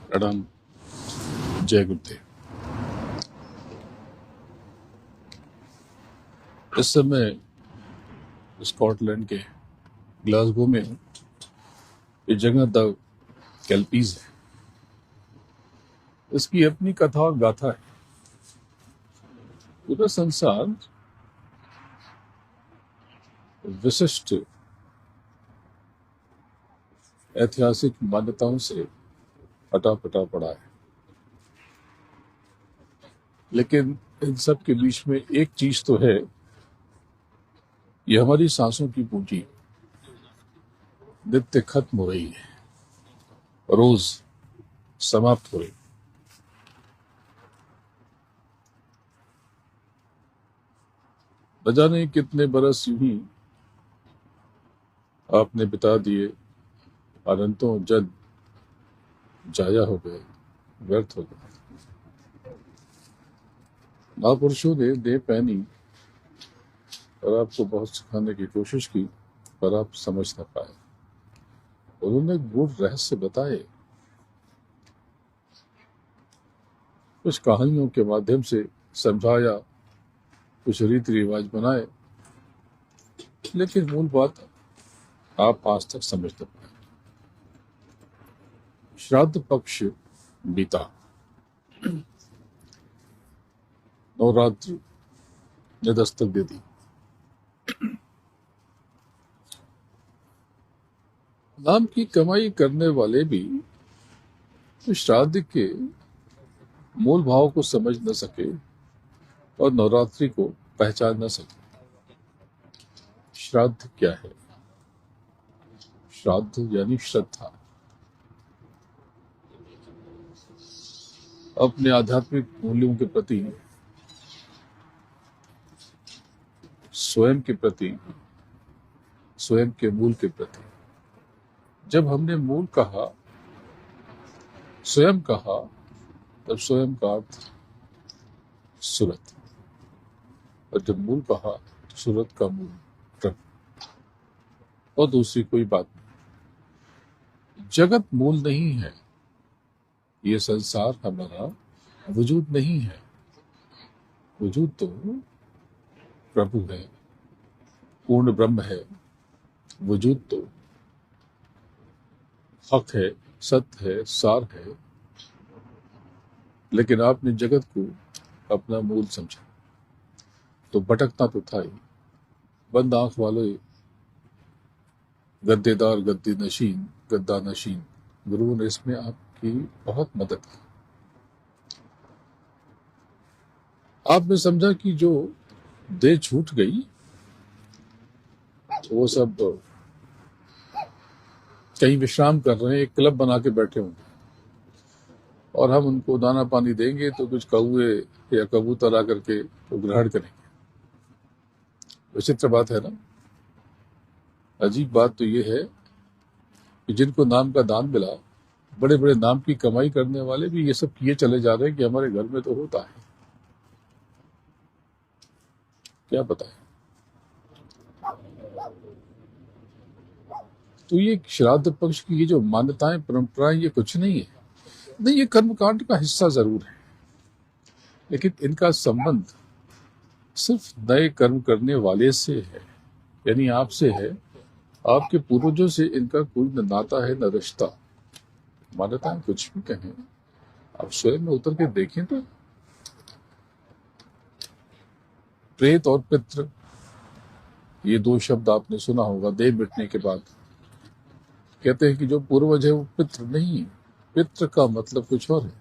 प्रणाम। जय गुरुदेव। इस समय स्कॉटलैंड के ग्लासगो में ये जगह द कैल्पीज है। इसकी अपनी कथा और गाथा है। पूरा संसार विशिष्ट ऐतिहासिक मान्यताओं से हटा पटा पड़ा है, लेकिन इन सब के बीच में एक चीज तो है, ये हमारी सांसों की पूंजी नित्य खत्म हो रही है, रोज समाप्त हो रही है। न जाने कितने बरस यूं ही आपने बिता दिए, अनंतों जन जाया हो गए, व्यर्थ हो गए। महापुरुषों ने देह पहनी और आपको बहुत सिखाने की कोशिश की, पर आप समझ न पाए। उन्होंने गूढ़ रहस्य बताए, कुछ कहानियों के माध्यम से समझाया, कुछ रीति रिवाज बनाए, लेकिन मूल बात आप आज तक समझ न पाए। श्राद्ध पक्ष बीता, नवरात्रि ने दस्तक दे दी। नाम की कमाई करने वाले भी तो श्राद्ध के मूल भाव को समझ न सके और नवरात्रि को पहचान न सके। श्राद्ध क्या है? श्राद्ध यानी श्रद्धा। अपने आध्यात्मिक मूल्यों के प्रति, स्वयं के प्रति, स्वयं के मूल के प्रति। जब हमने मूल कहा, स्वयं कहा, तब स्वयं का अर्थ सूरत, और जब मूल कहा तो सूरत का मूल प्रभु, और दूसरी कोई बात नहीं। जगत मूल नहीं है, ये संसार हमारा वजूद नहीं है। वजूद तो प्रभु है, पूर्ण ब्रह्म है। वजूद तो हक है, सत्य है, सार है। लेकिन आपने जगत को अपना मूल समझा, तो भटकना तो था ही। बंद आंख वाले गद्देदार गद्दी नशीन, गद्दा नशीन, गुरु ने इसमें आपकी बहुत मदद की। आपने समझा कि जो देह छूट गई, तो वो सब कहीं विश्राम कर रहे हैं, एक क्लब बना के बैठे होंगे, और हम उनको दाना पानी देंगे तो कुछ कौए या कबूतर आकर के तो ग्रहण करेंगे। विचित्र बात है ना। अजीब बात तो ये है कि जिनको नाम का दान मिला, बड़े बड़े नाम की कमाई करने वाले भी ये सब किए चले जा रहे हैं कि हमारे घर में तो होता है। क्या बताएं। तो ये श्राद्ध पक्ष की ये जो मान्यताएं, परंपराएं, ये कुछ नहीं है। नहीं, ये कर्मकांड का हिस्सा जरूर है, लेकिन इनका संबंध सिर्फ नए कर्म करने वाले से है, यानी आपसे है। आपके पूर्वजों से इनका कोई न नाता है, न रिश्ता। मान्यताएं कुछ भी कहें, आप स्वयं में उतर के देखें तो प्रेत और पितृ, ये दो शब्द आपने सुना होगा। देह मिटने के बाद कहते हैं कि जो पूर्वज है वो पितृ नहीं है। पितृ का मतलब कुछ और है।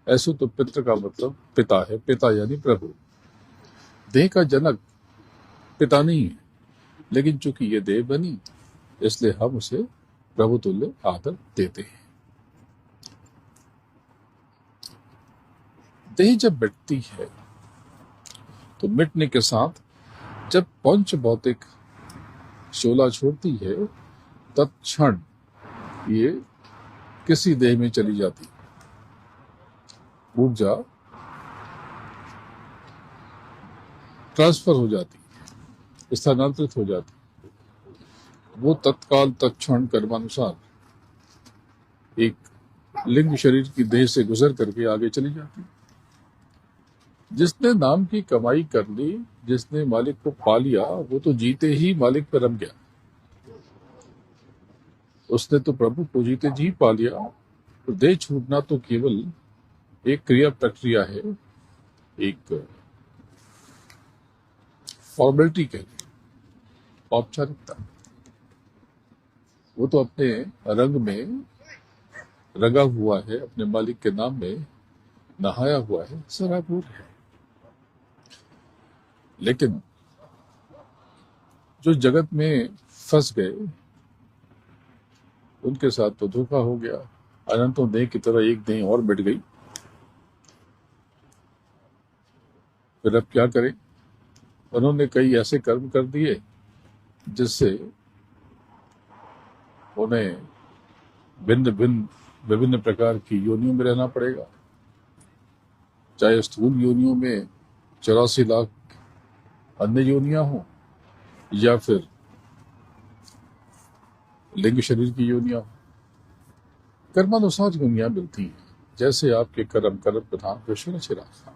ऐसे तो पितृ का मतलब पिता है। पिता यानी प्रभु। देह का जनक पिता नहीं है, लेकिन चूंकि ये देह बनी, इसलिए हम उसे प्रभु तुल्य आदर देते हैं। देह जब मिटती है, तो मिटने के साथ जब पंच भौतिक शोला छोड़ती है, तत्क्षण ये किसी देह में चली जाती, ऊर्जा ट्रांसफर हो जाती, स्थानांतरित हो जाती। वो तत्काल तत्क्षण कर्मानुसार एक लिंग शरीर की देह से गुजर करके आगे चली जाती है। जिसने नाम की कमाई कर ली, जिसने मालिक को पा लिया, वो तो जीते ही मालिक पर रम गया। उसने तो प्रभु को जीते जी पा लिया। तो देह छूटना तो केवल एक क्रिया प्रक्रिया है, एक फॉर्मेलिटी कह ली, औपचारिकता। वो तो अपने रंग में रंगा हुआ है, अपने मालिक के नाम में नहाया हुआ है, सराबूर है। लेकिन जो जगत में फंस गए, उनके साथ तो धोखा हो गया। अनंतों देह की तरह एक देह और बढ़ गई। फिर अब क्या करें? उन्होंने कई ऐसे कर्म कर दिए जिससे उन्हें भिन्न भिन्न विभिन्न प्रकार की योनियों में रहना पड़ेगा। चाहे स्थूल योनियों में 84 लाख अन्य योनियां हों, या फिर लिंग शरीर की योनियां हों। कर्मानुसार योनियां मिलती हैं, जैसे आपके कर्म प्रधान कृष्ण ने चिराग।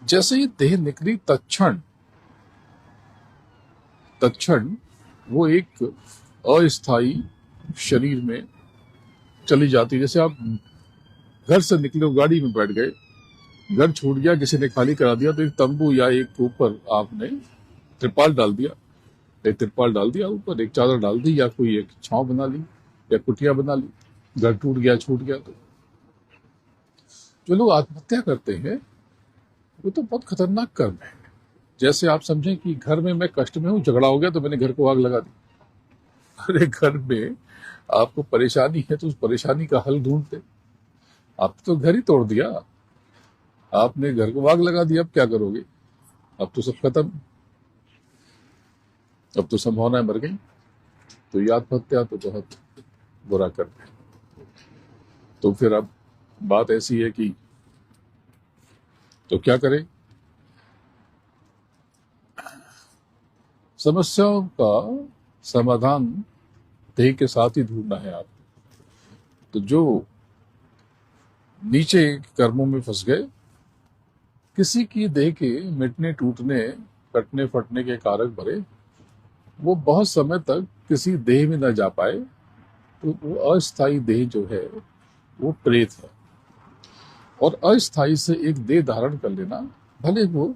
जैसे ही देह निकली तत्क्षण वो एक अस्थाई शरीर में चली जाती। जैसे आप घर से निकले हो, गाड़ी में बैठ गए, घर छूट गया, किसी ने खाली करा दिया, तो एक तंबू या एक ऊपर आपने त्रिपाल डाल दिया, ऊपर एक चादर डाल दी, या कोई एक छांव बना ली, या कुटिया बना ली। घर टूट गया, छूट गया। तो जो लोग आत्महत्या करते हैं वो तो बहुत खतरनाक कर्म है। जैसे आप समझें कि घर में मैं कष्ट में हूं, झगड़ा हो गया तो मैंने घर को आग लगा दी। अरे घर में आपको परेशानी है तो उस परेशानी का हल ढूंढते। आप तो घर ही तोड़ दिया, आपने घर को आग लगा दी। अब क्या करोगे? अब तो सब खत्म, अब तो संभावनाएं मर गई। तो ये आत्महत्या तो बहुत बुरा कर्म है। तो फिर अब बात ऐसी है कि तो क्या करें? समस्याओं का समाधान देह के साथ ही ढूंढना है आप। तो जो नीचे कर्मों में फंस गए, किसी की देह के मिटने, टूटने, कटने, फटने के कारक भरे, वो बहुत समय तक किसी देह में न जा पाए, तो वो अस्थाई देह जो है वो प्रेत है। और अस्थाई से एक देह धारण कर लेना, भले वो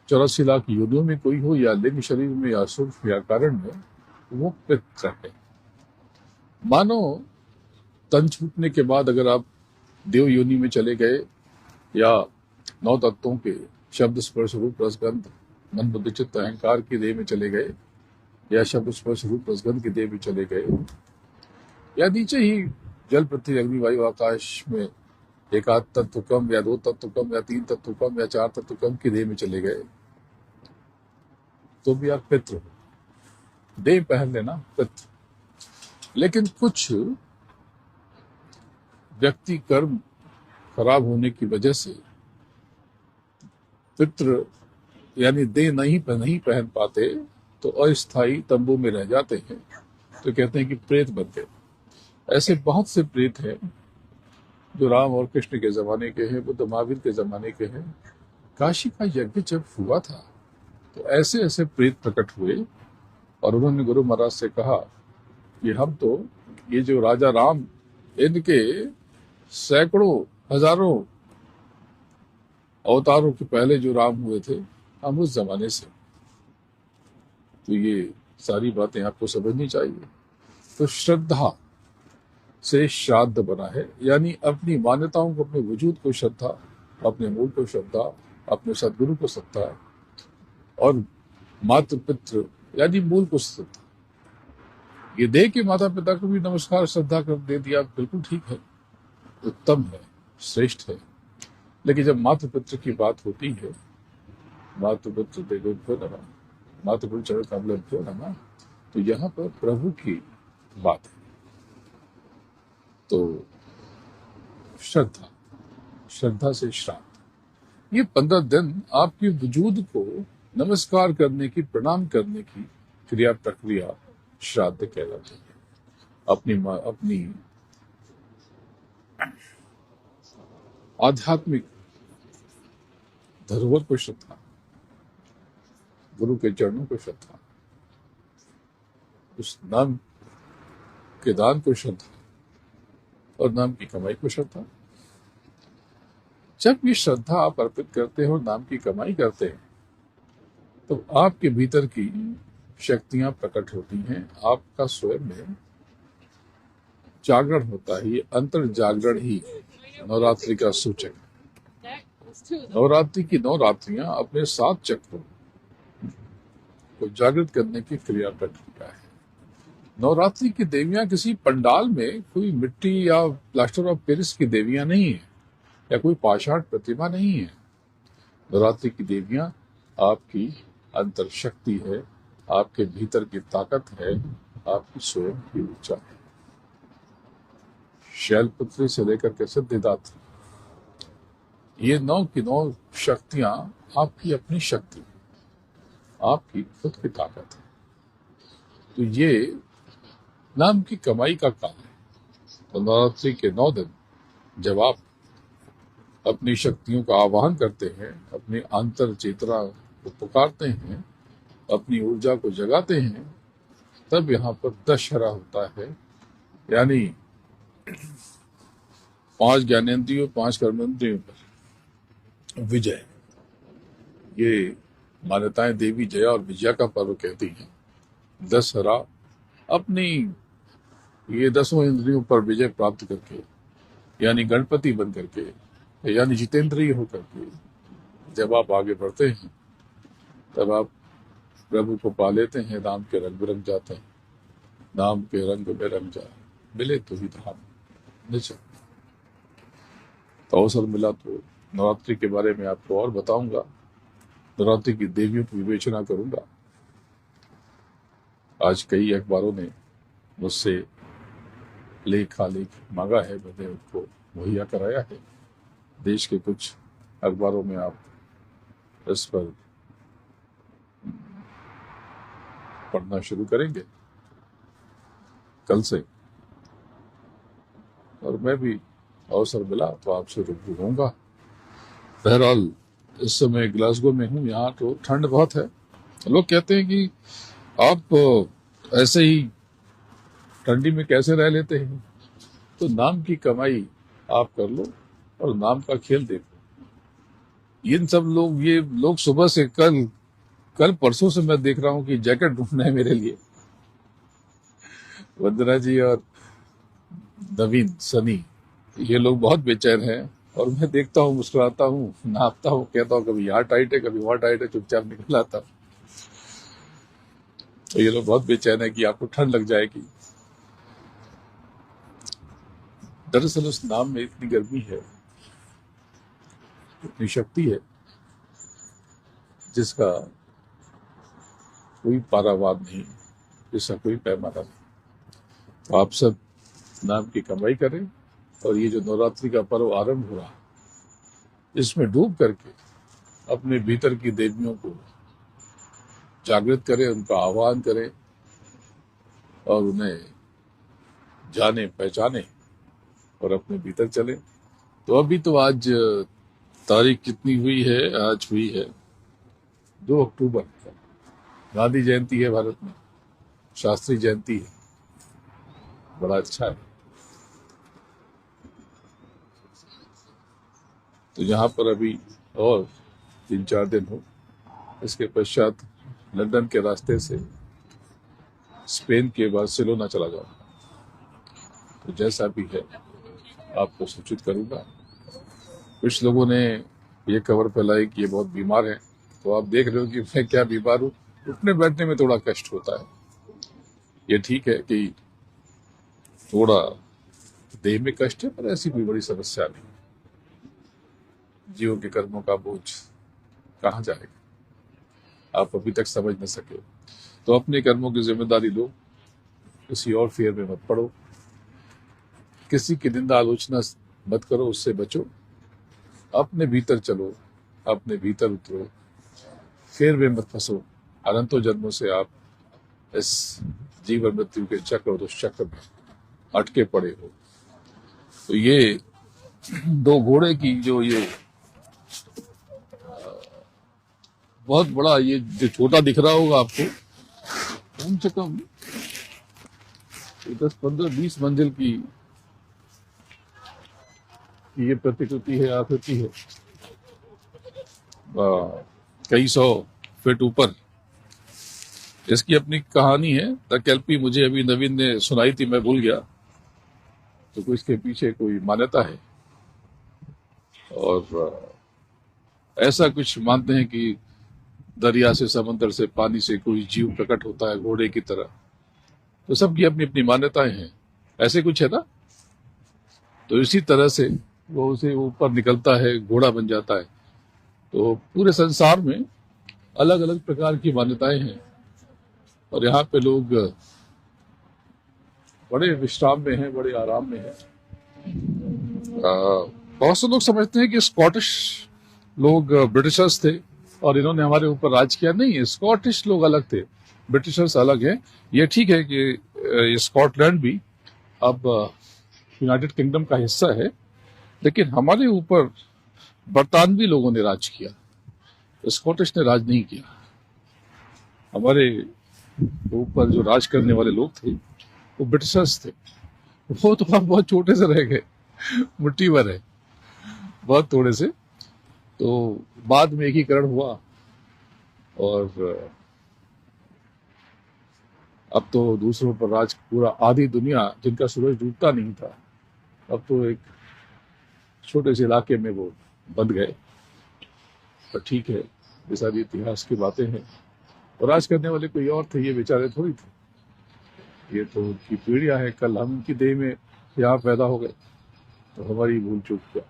84 लाख योनियों में कोई हो, या लिंग शरीर में, या सूक्ष्म, या कारण में, वो पित्र है। मानो तन छूटने के बाद अगर आप देव योनि में चले गए, या 9 तत्वों के शब्द, स्पर्श, रूप, रसगंध, मन, बुद्धि, चित्त, अहंकार की देह में चले गए, या शब्द, स्पर्श, रूप, रसगंध की देह में चले गए, या नीचे ही जल, पृथ्वी, अग्नि, वायु, आकाश में एक आध तत्व कम, या 2 तत्व कम, या 3 तत्व कम, या 4 तत्व कम की देह में चले गए, तो भी आप पितृ हो। देह पहन लेना पितृ। लेकिन कुछ व्यक्ति कर्म खराब होने की वजह से पितृ यानी देह नहीं पहन पाते, तो अस्थाई तंबू में रह जाते हैं। तो कहते हैं कि प्रेत बन गए। ऐसे बहुत से प्रेत हैं जो राम और कृष्ण के जमाने के हैं, बुद्ध महावीर के जमाने के हैं। काशी का यज्ञ जब हुआ था तो ऐसे ऐसे प्रेत प्रकट हुए, और उन्होंने गुरु महाराज से कहा कि हम तो ये जो राजा राम, इनके सैकड़ों हजारों अवतारों के पहले जो राम हुए थे, हम उस जमाने से। तो ये सारी बातें आपको समझनी चाहिए। तो श्रद्धा से श्राद्ध बना है, यानी अपनी मान्यताओं को, अपने वजूद को श्रद्धा, अपने मूल को श्रद्धा, अपने सदगुरु को श्रद्धा, और मातृ पितृ यानी मूल को श्रद्धा। ये देह के माता पिता को भी नमस्कार श्रद्धा कर दे दिया, बिल्कुल ठीक है, उत्तम है, श्रेष्ठ है। लेकिन जब मातृ पितृ की बात होती है, मातृ पितृ देवोभ्यो नमः, मातृ चरण कमलेभ्यो नमः, तो यहाँ पर प्रभु की बात है। तो श्रद्धा से श्राद्ध, ये 15 दिन आपके वजूद को नमस्कार करने की, प्रणाम करने की क्रिया प्रक्रिया श्राद्ध कहलाती है। अपनी आध्यात्मिक धरोहर को श्रद्धा, गुरु के चरणों को श्रद्धा, उस नाम के दान को श्रद्धा और नाम की कमाई को श्रद्धा। जब ये श्रद्धा आप अर्पित करते हो, नाम की कमाई करते हैं, तो आपके भीतर की शक्तियां प्रकट होती हैं, आपका स्वयं में जागरण होता है। ये अंतर जागरण ही नवरात्रि का सूचक है। नवरात्रि की 9 रात्रियां अपने 7 चक्रों को जागृत करने की क्रिया प्रक्रिया है। नवरात्रि की देवियां किसी पंडाल में कोई मिट्टी या प्लास्टर ऑफ पेरिस की देवियां नहीं है या कोई पाषाण प्रतिमा नहीं है। नवरात्रि की देवियां आपकी अंतर शक्ति है, आपके भीतर की ताकत है, आपकी स्वयं की ऊर्जा है। शैलपुत्री से लेकर के सिद्धिदात्री, ये 9 की 9 शक्तियां आपकी अपनी शक्ति, आपकी खुद की ताकत है। तो ये नाम की कमाई का काल है। तो नवरात्रि के 9 दिन जब आप अपनी शक्तियों का आवाहन करते हैं, अपनी अंतर चेतना को पुकारते हैं, अपनी ऊर्जा को जगाते हैं, तब यहाँ पर दशहरा होता है। यानी 5 ज्ञानेंद्रियों 5 कर्मेंद्रियों पर विजय। ये मान्यताएं देवी जया और विजया का पर्व कहती हैं। दशहरा अपनी ये 10 इंद्रियों पर विजय प्राप्त करके, यानी गणपति बन करके, यानी जितेंद्रिय होकर के जब आप आगे बढ़ते हैं, तब आप प्रभु को पा लेते हैं। नाम के रंग में रंग जाते हैं, नाम के रंग में रंग जाए, मिले तो ही धाम निश्चय। तो अवसर मिला तो नवरात्रि के बारे में आपको और बताऊंगा, नवरात्रि की देवियों की विवेचना करूंगा। आज कई अखबारों ने मुझसे लेख मांगा है, मैंने उनको मुहैया कराया है। देश के कुछ अखबारों में आप इस पर पढ़ना शुरू करेंगे कल से, और मैं भी अवसर मिला तो आपसे रूबरू होऊंगा। बहरहाल इस समय ग्लासगो में हूँ, यहाँ तो ठंड बहुत है। लोग कहते हैं कि आप ऐसे ही ठंडी में कैसे रह लेते हैं। तो नाम की कमाई आप कर लो और नाम का खेल देखो। ये लोग सुबह से कल परसों से मैं देख रहा हूँ कि जैकेट ढूंढना है मेरे लिए। वंदना जी और नवीन सनी, ये लोग बहुत बेचैन हैं, और मैं देखता हूँ, मुस्कुराता हूँ, नापता हूँ, कहता हूँ कभी यहाँ टाइट है कभी वहाँ टाइट है, चुपचाप निकल आता। तो ये लोग बहुत बेचैन है कि आपको ठंड लग जाएगी। दरअसल उस नाम में इतनी गर्मी है, इतनी शक्ति है, जिसका कोई पारावार नहीं, जिसका कोई पैमाना नहीं। तो आप सब नाम की कमाई करें, और ये जो नवरात्रि का पर्व आरंभ हुआ, इसमें डूब करके अपने भीतर की देवियों को जागृत करें, उनका आह्वान करें और उन्हें जाने पहचाने और अपने भीतर चले। तो अभी तो आज तारीख कितनी हुई है? आज हुई है 2 अक्टूबर। गांधी जयंती है भारत में, शास्त्री जयंती है, बड़ा अच्छा है। तो यहाँ पर अभी और 3-4 दिन हो, इसके पश्चात लंदन के रास्ते से स्पेन के बार्सिलोना चला जाऊंगा। तो जैसा भी है आपको सूचित करूंगा। कुछ लोगों ने ये खबर फैलाई कि ये बहुत बीमार है, तो आप देख रहे हो कि मैं क्या बीमार हूँ। उठने बैठने में थोड़ा कष्ट होता है। ये ठीक है कि थोड़ा देह में कष्ट है, पर ऐसी कोई बड़ी समस्या नहीं। जीव के कर्मों का बोझ कहाँ जाएगा, आप अभी तक समझ न सके। तो अपने कर्मों की जिम्मेदारी लो, किसी और फेर में मत पड़ो, किसी की निंदा आलोचना मत करो, उससे बचो। अपने भीतर चलो, अपने भीतर उतरो, फेर में मत फंसो। अनंतों जन्मों से आप इस जीवन मृत्यु के चक्र और दुष्चक्र में अटके पड़े हो। तो ये दो घोड़े की जो ये बहुत बड़ा, ये जो छोटा दिख रहा होगा आपको, कम से कम 10, 15, 20 मंजिल की ये प्रतिकृति है, आकृति है। कई 100 फीट ऊपर इसकी अपनी कहानी है। द कैल्पी मुझे अभी नवीन ने सुनाई थी, मैं भूल गया। तो कोई इसके पीछे कोई मान्यता है, और ऐसा कुछ मानते हैं कि दरिया से, समंदर से, पानी से कोई जीव प्रकट होता है घोड़े की तरह। तो सबकी अपनी अपनी मान्यताएं हैं, ऐसे कुछ है ना। तो इसी तरह से वो उसे ऊपर निकलता है, घोड़ा बन जाता है। तो पूरे संसार में अलग अलग प्रकार की मान्यताएं हैं, और यहाँ पे लोग बड़े विश्राम में हैं, बड़े आराम में हैं। बहुत से लोग समझते हैं कि स्कॉटिश लोग ब्रिटिशर्स थे और इन्होंने हमारे ऊपर राज किया। नहीं, स्कॉटिश लोग अलग थे, ब्रिटिशर्स अलग हैं। ये ठीक है कि स्कॉटलैंड भी अब यूनाइटेड किंगडम का हिस्सा है, लेकिन हमारे ऊपर बरतानवी लोगों ने राज किया, स्कॉटिश ने राज नहीं किया। हमारे ऊपर जो राज करने वाले लोग थे वो ब्रिटिशर्स थे। वो तो आप बहुत छोटे से रह गए, मुट्ठी भर है, बहुत थोड़े से। तो बाद में एकीकरण हुआ, और अब तो दूसरों पर राज, पूरा आधी दुनिया जिनका सूरज डूबता नहीं था, अब तो एक छोटे से इलाके में वो बंद गए। पर ठीक है, ये सारी इतिहास की बातें हैं, और राज करने वाले कोई और थे, ये बेचारे थोड़ी थे। ये तो उनकी पीढ़ियां हैं, कल हम उनकी देह में यहाँ पैदा हो गए, तो हमारी भूल चूक क्या।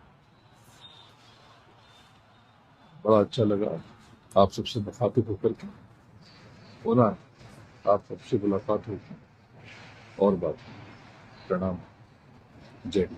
बड़ा अच्छा लगा आप सबसे मुखातिब होकर के, होना आप सबसे मुलाकात होगी और बात। प्रणाम, जय हिंद।